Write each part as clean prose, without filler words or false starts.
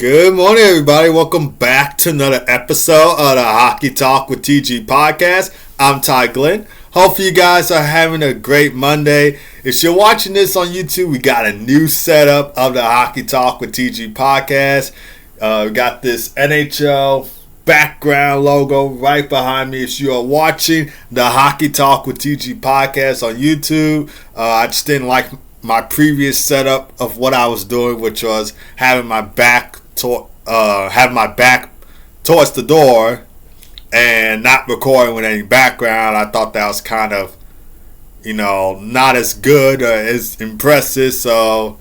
Good morning, everybody. Welcome back to another episode of the Hockey Talk with TG podcast. I'm Ty Glenn. Hopefully you guys are having a great Monday. If you're watching this on YouTube, we got a new setup of the Hockey Talk with TG podcast. We got this NHL background logo right behind me. If you are watching the Hockey Talk with TG podcast on YouTube, I just didn't like my previous setup of what I was doing, which was having my back towards the door and not recording with any background. I thought that was kind of, not as good or as impressive. So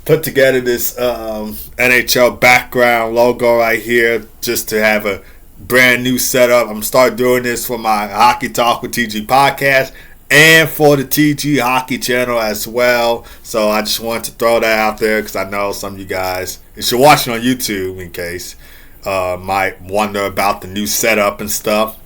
put together this NHL background logo right here just to have a brand new setup. I'm going to start doing this for my Hockey Talk with TG podcast and for the TG Hockey channel as well. So I just wanted to throw that out there because I know some of you guys, if you're watching on YouTube in case, might wonder about the new setup and stuff.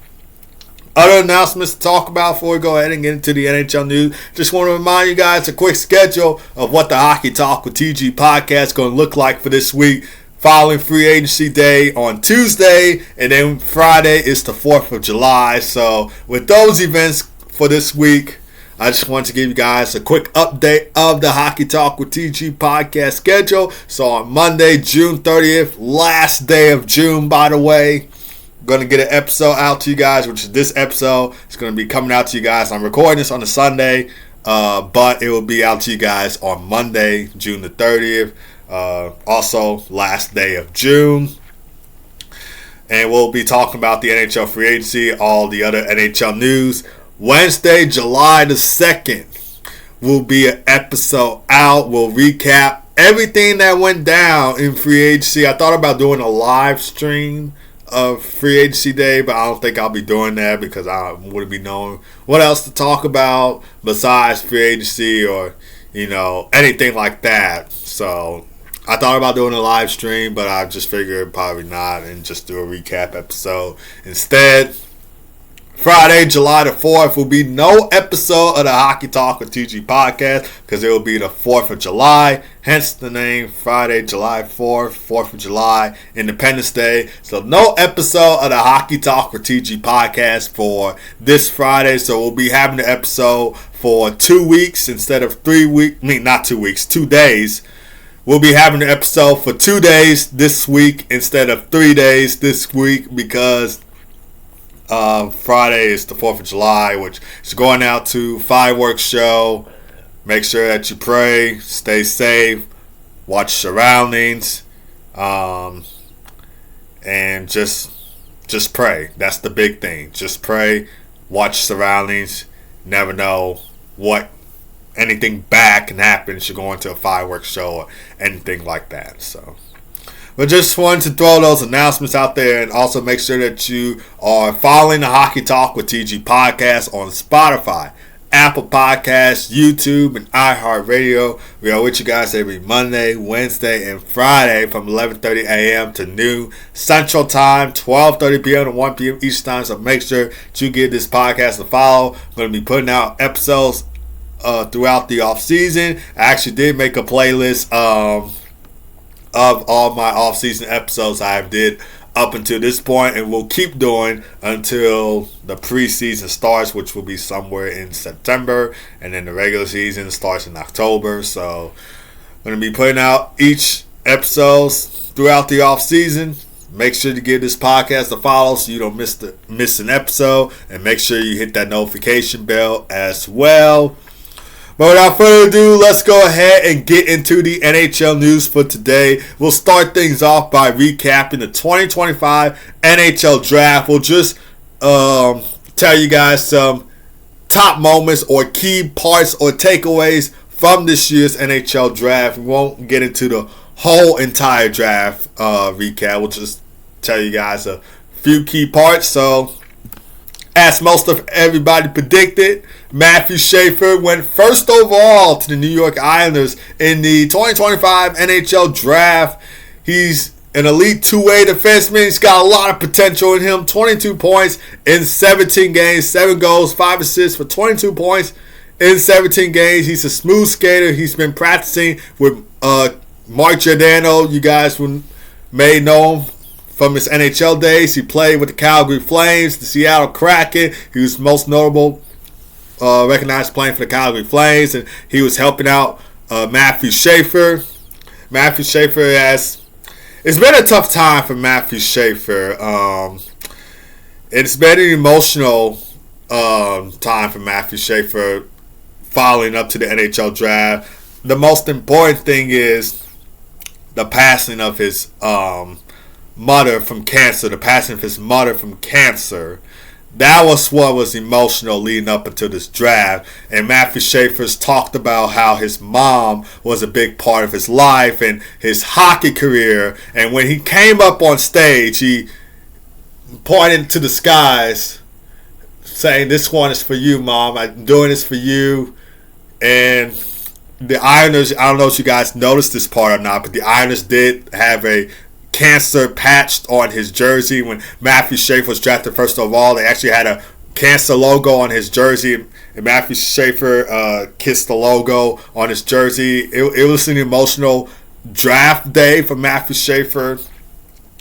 Other announcements to talk about before we go ahead and get into the NHL news. Just want to remind you guys a quick schedule of what the Hockey Talk with TG podcast is going to look like for this week. Following Free Agency Day on Tuesday, and then Friday is the 4th of July. So with those events for this week, I just want to give you guys a quick update of the Hockey Talk with TG podcast schedule. So on Monday, June 30th, last day of June, by the way, I'm going to get an episode out to you guys, which is this episode. It's going to be coming out to you guys. I'm recording this on a Sunday, but it will be out to you guys on Monday, June the 30th. Also, last day of June. And we'll be talking about the NHL free agency, all the other NHL news. Wednesday, July the 2nd, will be an episode out. We'll recap everything that went down in free agency. I thought about doing a live stream of free agency day, but I don't think I'll be doing that because I wouldn't be knowing what else to talk about besides free agency or, anything like that. So I thought about doing a live stream, but I just figured probably not and just do a recap episode instead. Friday, July the 4th, will be no episode of the Hockey Talk with TG podcast because it will be the 4th of July. Hence the name Friday, July 4th, 4th of July, Independence Day. So no episode of the Hockey Talk with TG podcast for this Friday. So we'll be having the episode for 2 weeks instead of 3 weeks. Not 2 weeks, 2 days. We'll be having the episode for 2 days this week instead of 3 days this week because Friday is the 4th of July, which is going out to fireworks show. Make sure that you pray, stay safe, watch surroundings, and just pray. That's the big thing. Just pray, watch surroundings. Never know what anything bad can happen if you're going to a fireworks show or anything like that. So. But just wanted to throw those announcements out there and also make sure that you are following the Hockey Talk with TG podcast on Spotify, Apple Podcasts, YouTube, and iHeartRadio. We are with you guys every Monday, Wednesday, and Friday from 11:30 a.m. to noon Central Time, 12:30 p.m. to 1 p.m. each time. So make sure that you give this podcast a follow. I'm going to be putting out episodes throughout the off season. I actually did make a playlist of all my off-season episodes I did up until this point, and we'll keep doing until the preseason starts, which will be somewhere in September, and then the regular season starts in October. So I'm going to be putting out each episodes throughout the off-season. Make sure to give this podcast a follow so you don't miss an episode, and make sure you hit that notification bell as well. But without further ado, let's go ahead and get into the NHL news for today. We'll start things off by recapping the 2025 NHL Draft. We'll just tell you guys some top moments or key parts or takeaways from this year's NHL Draft. We won't get into the whole entire draft recap. We'll just tell you guys a few key parts. So, as most of everybody predicted, Matthew Schaefer went first overall to the New York Islanders in the 2025 NHL Draft. He's an elite two-way defenseman. He's got a lot of potential in him. 22 points in 17 games, 7 goals, 5 assists for 22 points in 17 games. He's a smooth skater. He's been practicing with Mark Giordano. You guys will made known from his NHL days. He played with the Calgary Flames, the Seattle Kraken. He was most notable, recognized playing for the Calgary Flames, and he was helping out Matthew Schaefer. Matthew Schaefer it's been a tough time for Matthew Schaefer. It's been an emotional time for Matthew Schaefer following up to the NHL Draft. The most important thing is the passing of his mother from cancer. The passing of his mother from cancer. That was what was emotional leading up until this draft. And Matthew Schaefer's talked about how his mom was a big part of his life and his hockey career. And when he came up on stage, he pointed to the skies saying, "This one is for you, Mom. I'm doing this for you." And the Islanders, I don't know if you guys noticed this part or not, but the Islanders did have a cancer patched on his jersey. When Matthew Schaefer was drafted first overall, they actually had a cancer logo on his jersey, and Matthew Schaefer kissed the logo on his jersey. It was an emotional draft day for Matthew Schaefer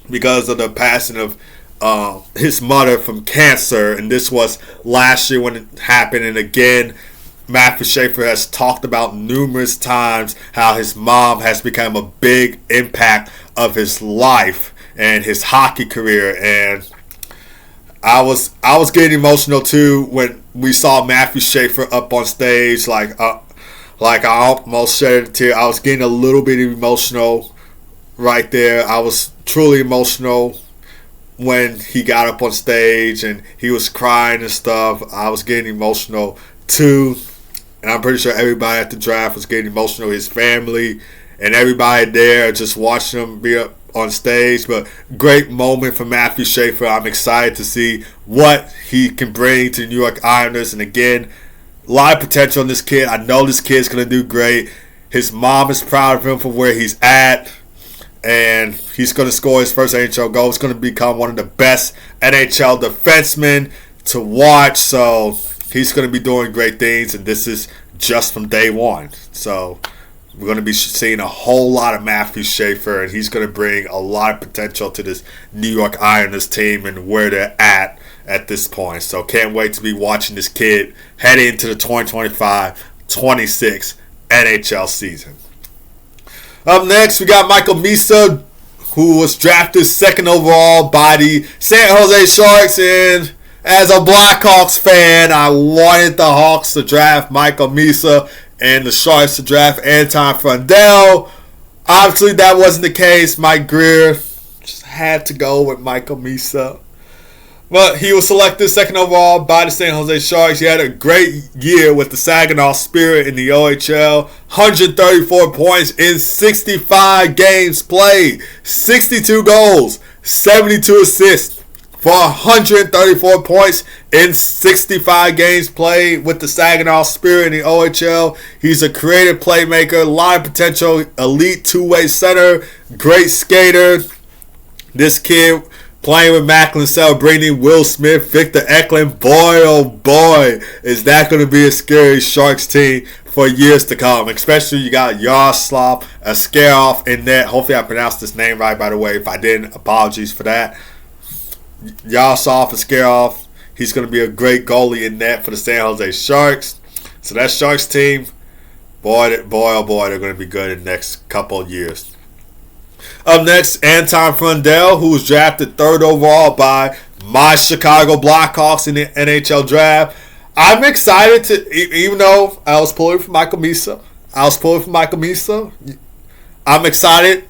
because of the passing of his mother from cancer, and this was last year when it happened. And again, Matthew Schaefer has talked about numerous times how his mom has become a big impact of his life and his hockey career. And I was getting emotional too when we saw Matthew Schaefer up on stage. Like I almost shed a tear. I was getting a little bit emotional right there. I was truly emotional when he got up on stage and he was crying and stuff. I was getting emotional too. And I'm pretty sure everybody at the draft was getting emotional. His family and everybody there just watching him be up on stage. But great moment for Matthew Schaefer. I'm excited to see what he can bring to the New York Islanders. And again, a lot of potential in this kid. I know this kid's going to do great. His mom is proud of him for where he's at. And he's going to score his first NHL goal. He's going to become one of the best NHL defensemen to watch. So he's going to be doing great things, and this is just from day one. So we're going to be seeing a whole lot of Matthew Schaefer, and he's going to bring a lot of potential to this New York Islanders team and where they're at this point. So can't wait to be watching this kid head into the 2025-26 NHL season. Up next, we got Michael Misa, who was drafted second overall by the San Jose Sharks, and as a Blackhawks fan, I wanted the Hawks to draft Michael Misa and the Sharks to draft Anton Frundell. Obviously, that wasn't the case. Mike Greer just had to go with Michael Misa. But he was selected second overall by the San Jose Sharks. He had a great year with the Saginaw Spirit in the OHL. 134 points in 65 games played. 62 goals, 72 assists. For 134 points in 65 games played with the Saginaw Spirit in the OHL. He's a creative playmaker, a lot of potential, elite two-way center, great skater. This kid playing with Macklin Celebrini, Will Smith, Victor Eklund. Boy, oh boy, is that going to be a scary Sharks team for years to come. Especially you got Yaroslav Askarov in net. Hopefully I pronounced this name right, by the way. If I didn't, apologies for that. Yaroslav Askarov, he's going to be a great goalie in net for the San Jose Sharks. So that Sharks team, boy, oh boy, they're going to be good in the next couple of years. Up next, Anton Frundell, who was drafted third overall by my Chicago Blackhawks in the NHL Draft. I'm excited to, even though I was pulling for Michael Misa, I'm excited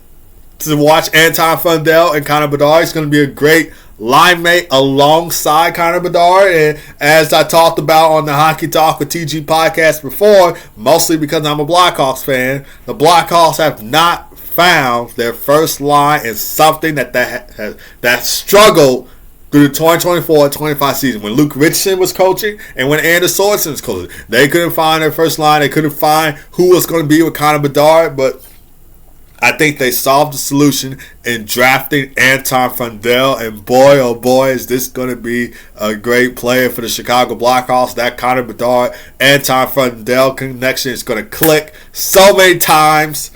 to watch Anton Frundell and Connor Bedard. He's going to be a great line mate alongside Connor Bedard. And as I talked about on the Hockey Talk with TG podcast before, mostly because I'm a Blackhawks fan, the Blackhawks have not found their first line in something that struggled through the 2024-25 season. When Luke Richardson was coaching and when Anders Sorensen was coaching, they couldn't find their first line. They couldn't find who was going to be with Connor Bedard, but I think they solved the solution in drafting Anton Frundell, and boy, oh boy, is this going to be a great player for the Chicago Blackhawks. That Connor Bedard, Anton Frundell connection is going to click so many times.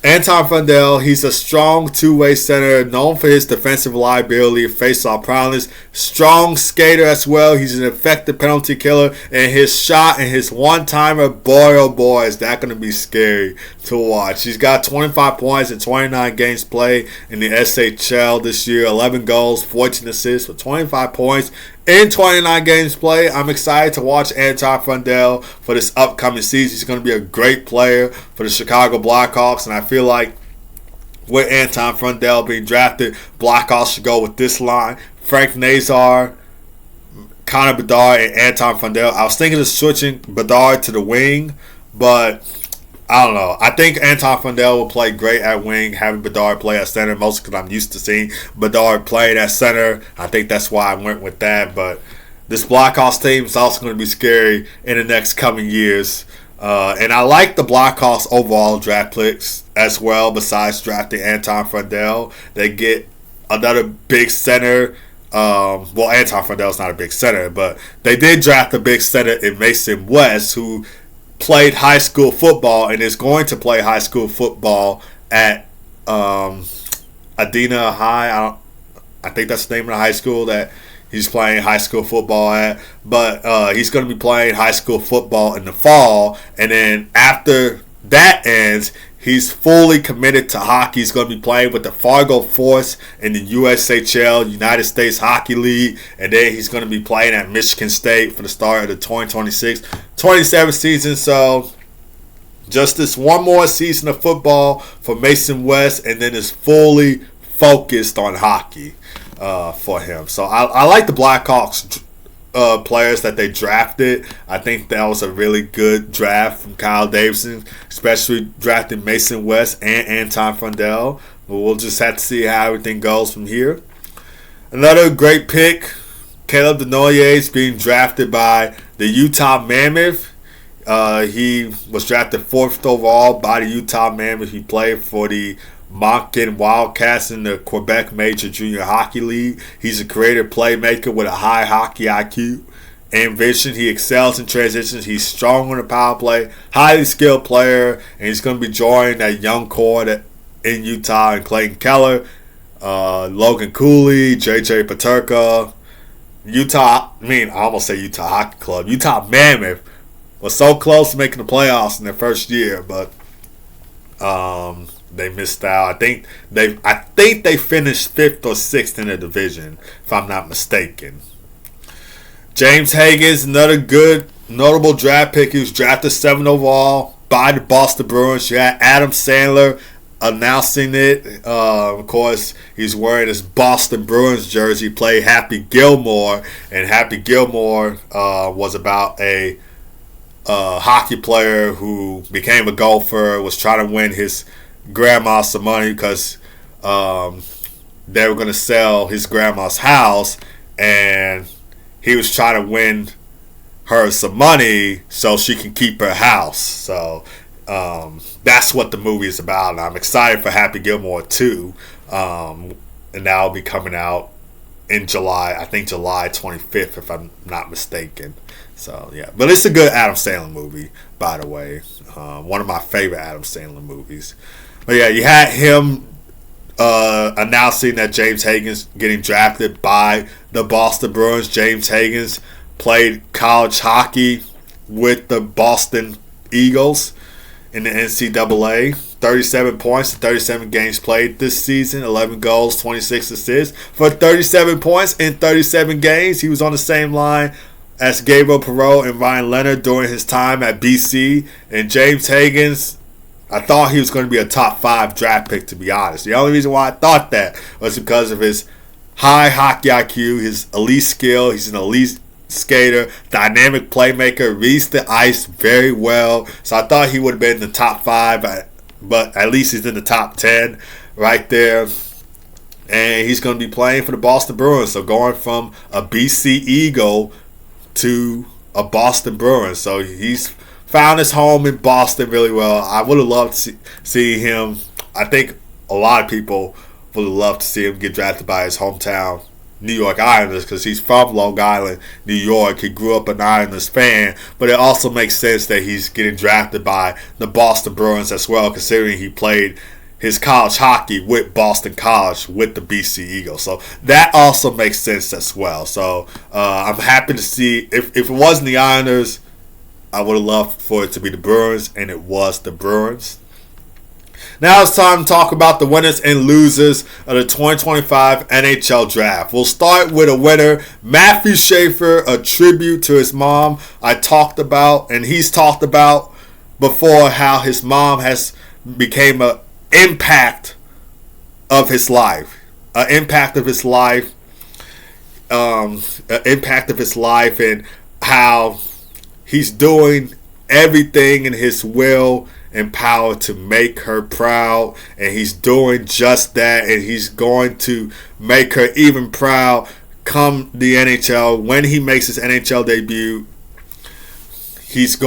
Anton Fundell, he's a strong two-way center, known for his defensive reliability, face-off prowess, strong skater as well. He's an effective penalty killer, and his shot and his one-timer, boy oh boy, is that going to be scary to watch. He's got 25 points in 29 games played in the SHL this year, 11 goals, 14 assists with 25 points in 29 games played. I'm excited to watch Anton Fundell for this upcoming season. He's going to be a great player for the Chicago Blackhawks, and I feel like with Anton Fundell being drafted, Blackhawks should go with this line: Frank Nazar, Connor Bedard, and Anton Fundell. I was thinking of switching Bedard to the wing, but I don't know. I think Anton Fundell will play great at wing, having Bedard play at center, mostly because I'm used to seeing Bedard playing at center. I think that's why I went with that. But this Blackhawks team is also going to be scary in the next coming years. And I like the Blackhawks overall draft picks as well, besides drafting Anton Fundell. They get another big center. Anton Fundell's not a big center, but they did draft a big center in Mason West, who played high school football and is going to play high school football at Adena High. I think that's the name of the high school that he's playing high school football at. But he's going to be playing high school football in the fall. And then after that ends, he's fully committed to hockey. He's going to be playing with the Fargo Force in the USHL, United States Hockey League. And then he's going to be playing at Michigan State for the start of the 2026-27 season. So just this one more season of football for Mason West, and then is fully focused on hockey for him. So I like the Blackhawks players that they drafted. I think that was a really good draft from Kyle Davidson, especially drafting Mason West and Anton Fundell. But we'll just have to see how everything goes from here. Another great pick, Caleb Denoyer, is being drafted by the Utah Mammoth. He was drafted 4th overall by the Utah Mammoth. He played for the Moncton Wildcats in the Quebec Major Junior Hockey League. He's a creative playmaker with a high hockey IQ and vision. He excels in transitions. He's strong on the power play, highly skilled player, and he's going to be joining that young core in Utah, and Clayton Keller, Logan Cooley, JJ Paterka. I almost say Utah Hockey Club. Utah Mammoth was so close to making the playoffs in their first year, but they missed out. I think they finished 5th or 6th in the division, if I'm not mistaken. James Hagens, another good, notable draft pick. He was drafted 7th overall by the Boston Bruins. You had Adam Sandler announcing it. Of course, he's wearing his Boston Bruins jersey. Played Happy Gilmore, and Happy Gilmore was about a hockey player who became a golfer, was trying to win his grandma some money because they were going to sell his grandma's house, and he was trying to win her some money so she can keep her house. So that's what the movie is about, and I'm excited for Happy Gilmore 2, and that'll be coming out in July. I think July 25th, if I'm not mistaken. So yeah, but it's a good Adam Sandler movie, by the way. One of my favorite Adam Sandler movies. But yeah, you had him announcing that James Hagens getting drafted by the Boston Bruins. James Hagens played college hockey with the Boston Eagles in the NCAA. 37 points in 37 games played this season. 11 goals, 26 assists. For 37 points in 37 games, he was on the same line as Gabriel Perreault and Ryan Leonard during his time at BC. And James Hagens, I thought he was going to be a top 5 draft pick, to be honest. The only reason why I thought that was because of his high hockey IQ, his elite skill. He's an elite skater, dynamic playmaker, reads the ice very well. So I thought he would have been in the top 5, but at least he's in the top 10 right there. And he's going to be playing for the Boston Bruins. So going from a BC Eagle to a Boston Bruins. So he's found his home in Boston really well. I would have loved to see him. I think a lot of people would have loved to see him get drafted by his hometown New York Islanders because he's from Long Island, New York. He grew up an Islanders fan, but it also makes sense that he's getting drafted by the Boston Bruins as well, considering he played his college hockey with Boston College with the BC Eagles. So that also makes sense as well. So I'm happy to see, if it wasn't the Islanders, I would have loved for it to be the Bruins, and it was the Bruins. Now it's time to talk about the winners and losers of the 2025 NHL Draft. We'll start with a winner, Matthew Schaefer, a tribute to his mom. I talked about, and he's talked about before, how his mom has became an impact of his life. An impact of his life. An impact of his life, and how he's doing everything in his will and power to make her proud, and he's doing just that, and he's going to make her even proud come the NHL. When he makes his NHL debut, his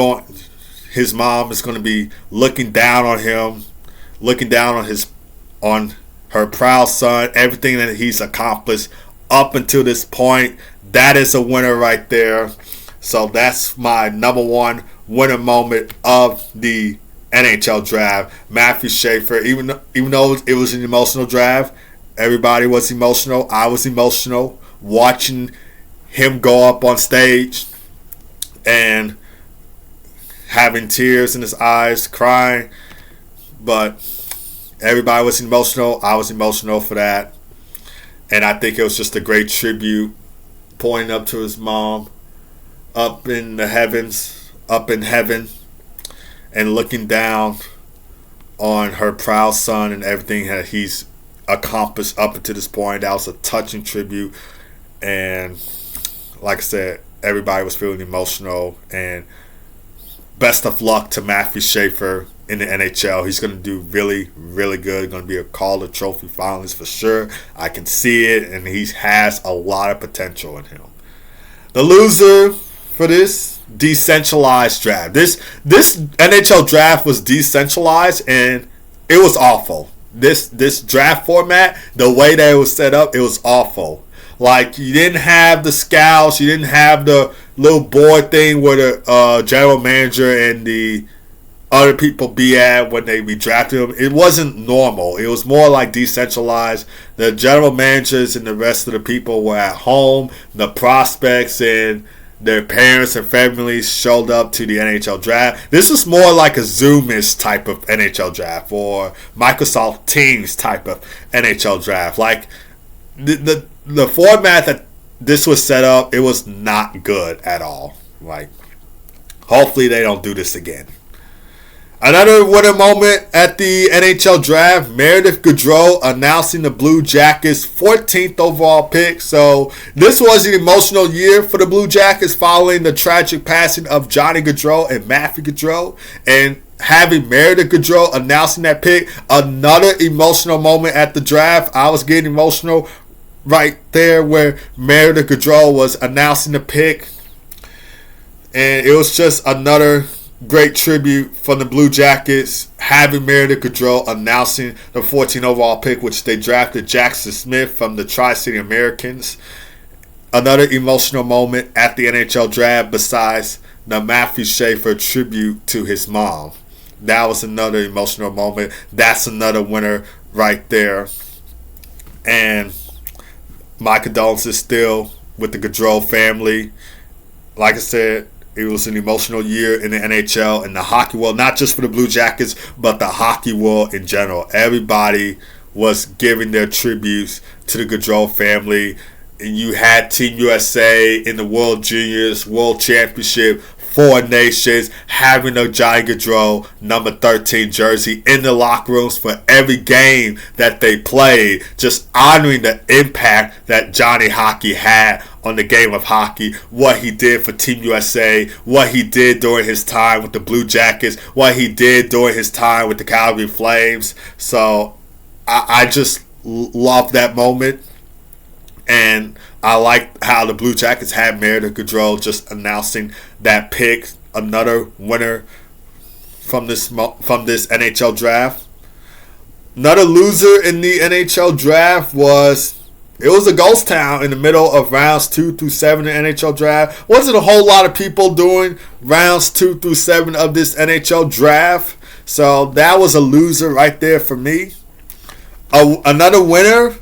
mom is going to be looking down on him, looking down on her proud son, everything that he's accomplished up until this point. That is a winner right there. So that's my number one winner moment of the NHL Draft. Matthew Schaefer, even though it was an emotional draft, everybody was emotional. I was emotional watching him go up on stage and having tears in his eyes, crying. But everybody was emotional. I was emotional for that. And I think it was just a great tribute, pointing up to his mom up in the heavens, up in heaven, and looking down on her proud son and everything that he's accomplished up until this point. That was a touching tribute. And like I said, everybody was feeling emotional. And best of luck to Matthew Schaefer in the NHL. He's going to do really, really good. Going to be a Calder Trophy finalist for sure. I can see it, and he has a lot of potential in him. The loser for this decentralized draft. This NHL draft was decentralized, and it was awful. This draft format, the way that it was set up, it was awful. Like, you didn't have the scouts, you didn't have the little board thing where the general manager and the other people be at when they be drafting them. It wasn't normal. It was more like decentralized. The general managers and the rest of the people were at home. The prospects and their parents and families showed up to the NHL draft. This was more like a Zoomish type of NHL draft or Microsoft Teams type of NHL draft. Like the format that this was set up, it was not good at all. Like, hopefully they don't do this again. Another winner moment at the NHL Draft, Meredith Gaudreau announcing the Blue Jackets' 14th overall pick. So this was an emotional year for the Blue Jackets following the tragic passing of Johnny Gaudreau and Matthew Gaudreau. And having Meredith Gaudreau announcing that pick, another emotional moment at the draft. I was getting emotional right there where Meredith Gaudreau was announcing the pick. And it was just another great tribute from the Blue Jackets, having Meredith Gaudreau announcing the 14th overall pick, which they drafted Jackson Smith from the Tri-City Americans. Another emotional moment at the NHL Draft besides the Matthew Schaefer tribute to his mom. That was another emotional moment. That's another winner right there. And my condolences still with the Gaudreau family. Like I said, it was an emotional year in the NHL and the hockey world, not just for the Blue Jackets, but the hockey world in general. Everybody was giving their tributes to the Gaudreau family. And you had Team USA in the World Juniors, World Championship, 4 nations, having a Johnny Gaudreau number 13 jersey in the locker rooms for every game that they played, just honoring the impact that Johnny Hockey had on the game of hockey, what he did for Team USA, what he did during his time with the Blue Jackets, what he did during his time with the Calgary Flames. So I just love that moment. And I like how the Blue Jackets had Meredith Gaudreau just announcing that pick, another winner from this NHL draft. Another loser in the NHL draft was It was a ghost town in the middle of rounds 2 through 7 in the NHL draft. Wasn't a whole lot of people doing rounds 2 through 7 of this NHL draft. So that was a loser right there for me. Another winner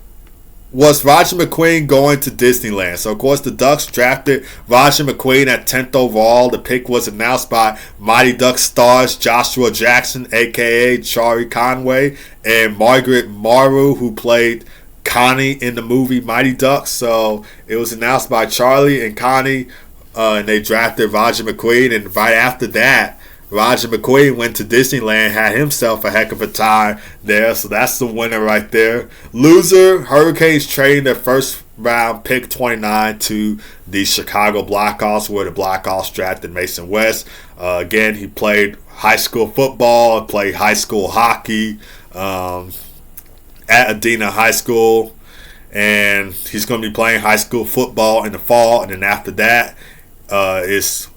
was Roger McQueen going to Disneyland. So, of course, the Ducks drafted Roger McQueen at 10th overall. The pick was announced by Mighty Ducks stars Joshua Jackson, a.k.a. Charlie Conway, and Margaret Maru, who played Connie in the movie Mighty Ducks. So it was announced by Charlie and Connie, and they drafted Roger McQueen. And right after that, Roger McQueen went to Disneyland, had himself a heck of a time there. So that's the winner right there. Loser, Hurricanes trading their first round pick 29 to the Chicago Blackhawks, where the Blackhawks drafted Mason West. Again, he played high school football, played high school hockey at Adena High School, and he's going to be playing high school football in the fall, and then after that it's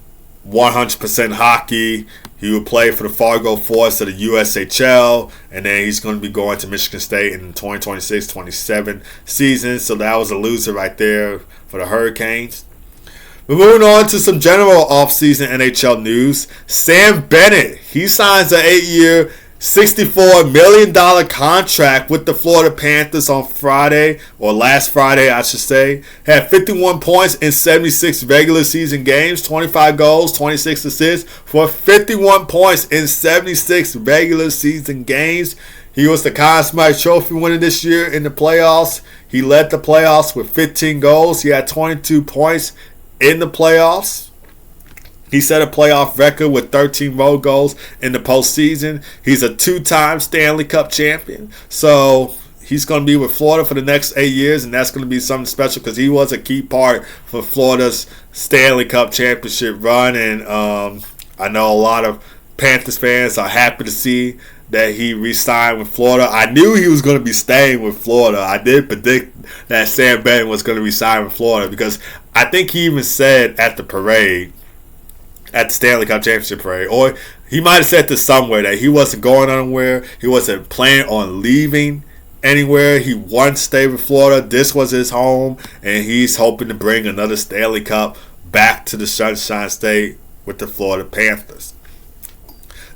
100% hockey. He will play for the Fargo Force of the USHL, and then he's going to be going to Michigan State in the 2026-27 season. So that was a loser right there for the Hurricanes. We're moving on to some general offseason NHL news. Sam Bennett, he signs an 8-year, $64 million contract with the Florida Panthers on Friday, or last Friday, I should say. Had 51 points in 76 regular season games, 25 goals, 26 assists for 51 points in 76 regular season games. He was the Conn Smythe Trophy winner this year in the playoffs. He led the playoffs with 15 goals. He had 22 points in the playoffs. He set a playoff record with 13 road goals in the postseason. He's a 2-time Stanley Cup champion. So he's going to be with Florida for the next 8 years, and that's going to be something special because he was a key part for Florida's Stanley Cup championship run. And I know a lot of Panthers fans are happy to see that he re-signed with Florida. I knew he was going to be staying with Florida. I did predict that Sam Bennett was going to re-sign with Florida because I think he even said at the parade, at the Stanley Cup Championship parade, or he might have said this somewhere, that he wasn't going anywhere. He wasn't planning on leaving anywhere. He wanted to stay with Florida. This was his home, and he's hoping to bring another Stanley Cup back to the Sunshine State with the Florida Panthers.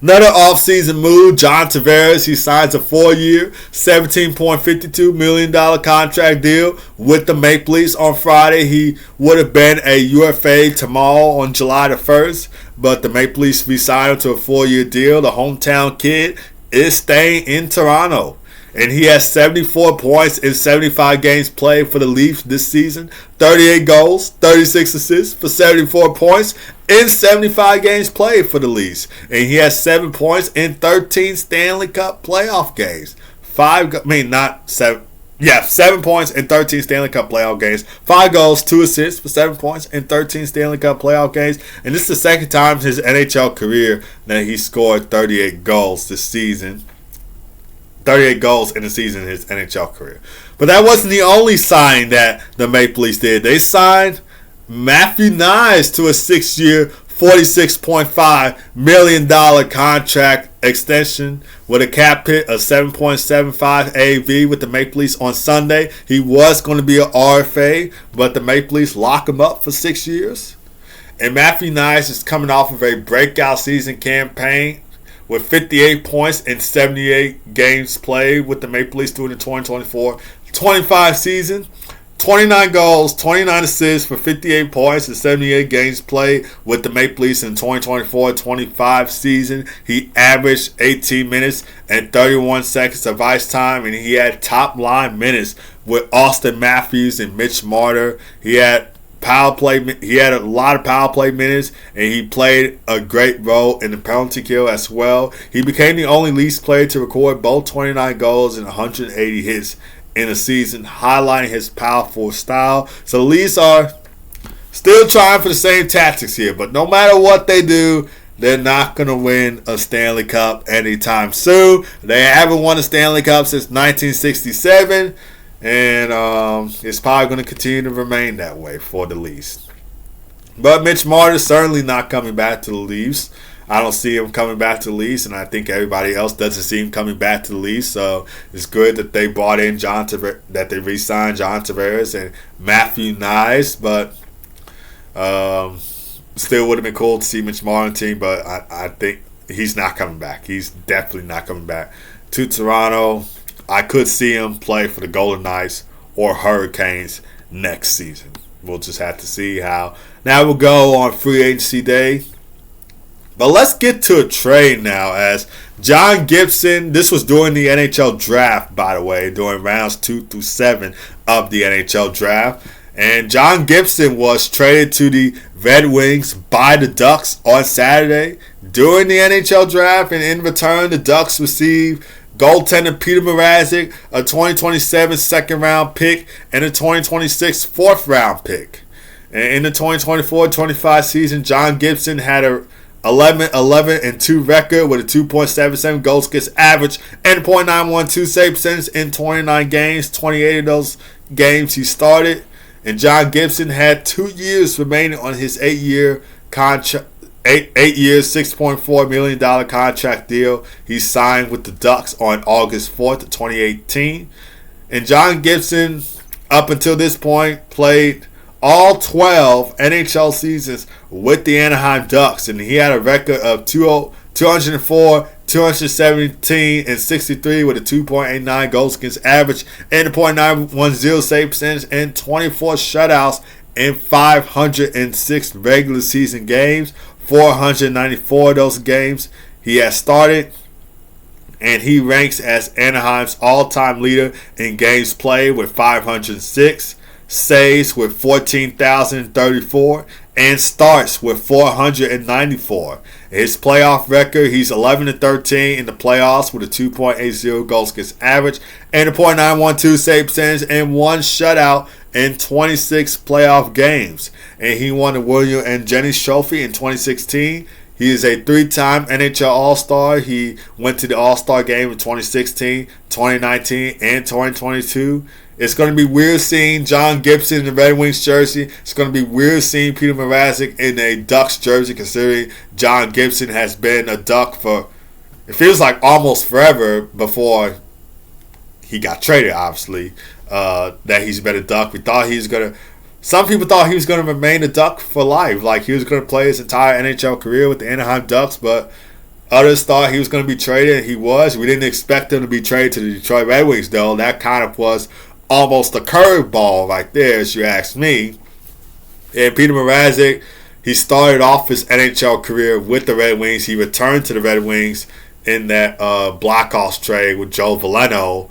Another offseason move, John Tavares, he signs a 4-year, $17.52 million contract deal with the Maple Leafs on Friday. He would have been a UFA tomorrow on July the 1st, but the Maple Leafs re-signed him to a 4-year deal. The hometown kid is staying in Toronto, and he has 74 points in 75 games played for the Leafs this season, 38 goals, 36 assists for 74 points in 75 games played for the Leafs. And he has 7 points in 13 Stanley Cup playoff games. 7 points in 13 Stanley Cup playoff games. 5 goals, 2 assists for 7 points in 13 Stanley Cup playoff games. And this is the second time in his NHL career that he scored 38 goals this season. 38 goals in the season in his NHL career. But that wasn't the only signing that the Maple Leafs did. They signed Matthew Knies to a 6-year, $46.5 million contract extension with a cap hit of 7.75 AAV with the Maple Leafs on Sunday. He was going to be an RFA, but the Maple Leafs lock him up for 6 years. And Matthew Knies is coming off of a breakout season campaign with 58 points in 78 games played with the Maple Leafs during the 2024-25 season. 29 goals, 29 assists for 58 points in 78 games played with the Maple Leafs in the 2024-25 season. He averaged 18 minutes and 31 seconds of ice time, and he had top line minutes with Austin Matthews and Mitch Marner. He had a lot of power play minutes, and he played a great role in the penalty kill as well. He became the only Leafs player to record both 29 goals and 180 hits in a season, highlighting his powerful style. So the Leafs are still trying for the same tactics here, but no matter what they do, they're not going to win a Stanley Cup anytime soon. They haven't won a Stanley Cup since 1967, and it's probably going to continue to remain that way for the Leafs. But Mitch Marner is certainly not coming back to the Leafs. I don't see him coming back to the Leafs, and I think everybody else doesn't see him coming back to the Leafs. So it's good that they brought in that they re-signed John Tavares and Matthew Nyes, but still would have been cool to see Mitch Martin team. But I think he's not coming back. He's definitely not coming back to Toronto. I could see him play for the Golden Knights or Hurricanes next season. We'll just have to see how. Now we'll go on free agency day. But let's get to a trade now, as John Gibson, this was during the NHL Draft, by the way, during rounds 2 through 7 of the NHL Draft. And John Gibson was traded to the Red Wings by the Ducks on Saturday during the NHL Draft. And in return, the Ducks received goaltender Peter Mrazek, a 2027 second-round pick, and a 2026 fourth-round pick. And in the 2024-25 season, John Gibson had a 11-11-2 record with a 2.77 goals against average and a .912 save percentage in 29 games. 28 of those games he started. And John Gibson had 2 years remaining on his 8-year contract. 8 years, $6.4 million contract deal. He signed with the Ducks on August 4th of 2018. And John Gibson, up until this point, played all 12 NHL seasons with the Anaheim Ducks. And he had a record of 204, 217, and 63 with a 2.89 goals against average and a .910 save percentage and 24 shutouts in 506 regular season games. 494 of those games he has started, and he ranks as Anaheim's all-time leader in games played with 506, saves with 14,034, and starts with 494. His playoff record, he's 11-13 in the playoffs with a 2.80 goals against average and a .912 save percentage and 1 shutout in 26 playoff games. And he won the William and Jennings Trophy in 2016. He is a 3-time NHL All-Star. He went to the All-Star game in 2016, 2019, and 2022. It's going to be weird seeing John Gibson in the Red Wings jersey. It's going to be weird seeing Peter Mrazek in a Ducks jersey, considering John Gibson has been a Duck for, it feels like, almost forever before he got traded, obviously, that he's been a Duck. Some people thought he was going to remain a Duck for life, like he was going to play his entire NHL career with the Anaheim Ducks, but others thought he was going to be traded. He was. We didn't expect him to be traded to the Detroit Red Wings, though. That kind of was almost a curveball right there, as you ask me. And Peter Mrazek, he started off his NHL career with the Red Wings. He returned to the Red Wings in that Blackhawks trade with Joe Veleno.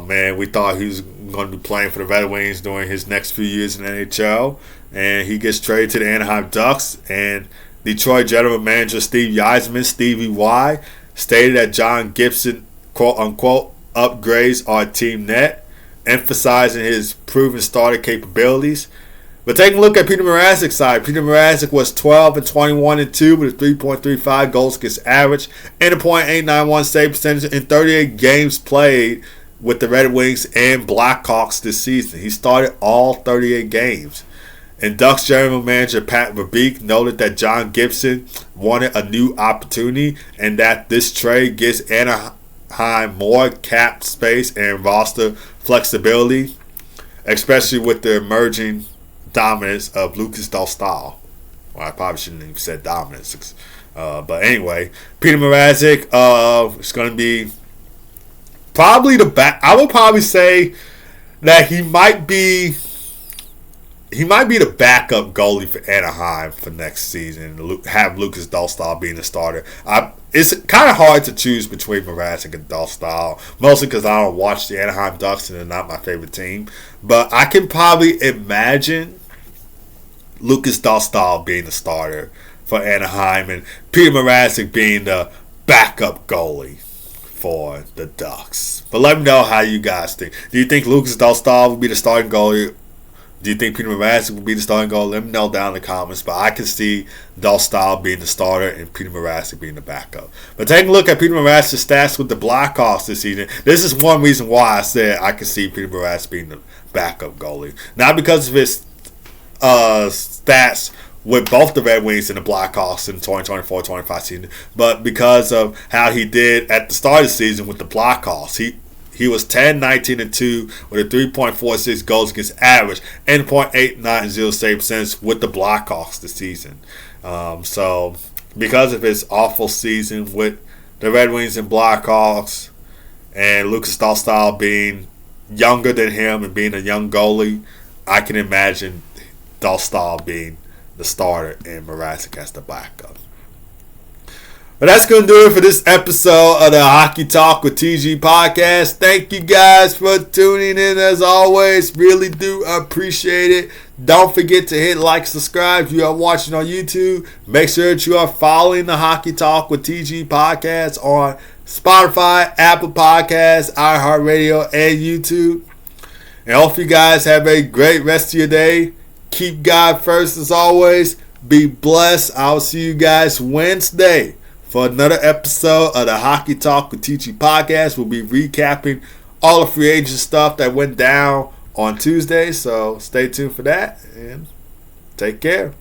Man, we thought he was going to be playing for the Red Wings during his next few years in the NHL. And he gets traded to the Anaheim Ducks. And Detroit General Manager Steve Yzerman, Stevie Y, stated that John Gibson, quote-unquote, upgrades our team net, emphasizing his proven starter capabilities. But taking a look at Peter Mrazek's side, Peter Mrazek was 12-21-2 with a 3.35 goals against average and a .891 save percentage in 38 games played with the Red Wings and Blackhawks this season. He started all 38 games. And Ducks general manager Pat Verbeek noted that John Gibson wanted a new opportunity and that this trade gives Anaheim more cap space and roster flexibility, especially with the emerging dominance of Lucas Dostal. Well, I probably shouldn't have said dominance. But anyway, Peter Mrazek is going to be probably the back. I would probably say that he might be the backup goalie for Anaheim for next season. Have Lucas Dostal being the starter. It's kind of hard to choose between Mrazek and Dostal, mostly because I don't watch the Anaheim Ducks and they're not my favorite team. But I can probably imagine Lucas Dostal being the starter for Anaheim and Peter Mrazek being the backup goalie for the Ducks. But let me know how you guys think. Do you think Lucas Dostal will be the starting goalie? Do you think Peter Mrazek will be the starting goalie? Let me know down in the comments. But I can see Dostal being the starter and Peter Mrazek being the backup. But taking a look at Peter Mrazek's stats with the Blackhawks this season, this is one reason why I said I can see Peter Mrazek being the backup goalie. Not because of his stats with both the Red Wings and the Blackhawks in the 2024-25 season, but because of how he did at the start of the season with the Blackhawks. He was 10-19-2 with a 3.46 goals against average and .890 save percentage with the Blackhawks this season. So because of his awful season with the Red Wings and Blackhawks, and Lucas Dostal being younger than him and being a young goalie, I can imagine Dostal being the starter and Mrazek as the backup. But that's going to do it for this episode of the Hockey Talk with TG podcast. Thank you guys for tuning in as always. Really do appreciate it. Don't forget to hit like, subscribe if you are watching on YouTube. Make sure that you are following the Hockey Talk with TG podcast on Spotify, Apple Podcasts, iHeartRadio, and YouTube. And hope you guys have a great rest of your day. Keep God first as always. Be blessed. I'll see you guys Wednesday for another episode of the Hockey Talk with TG podcast. We'll be recapping all the free agent stuff that went down on Tuesday. So stay tuned for that and take care.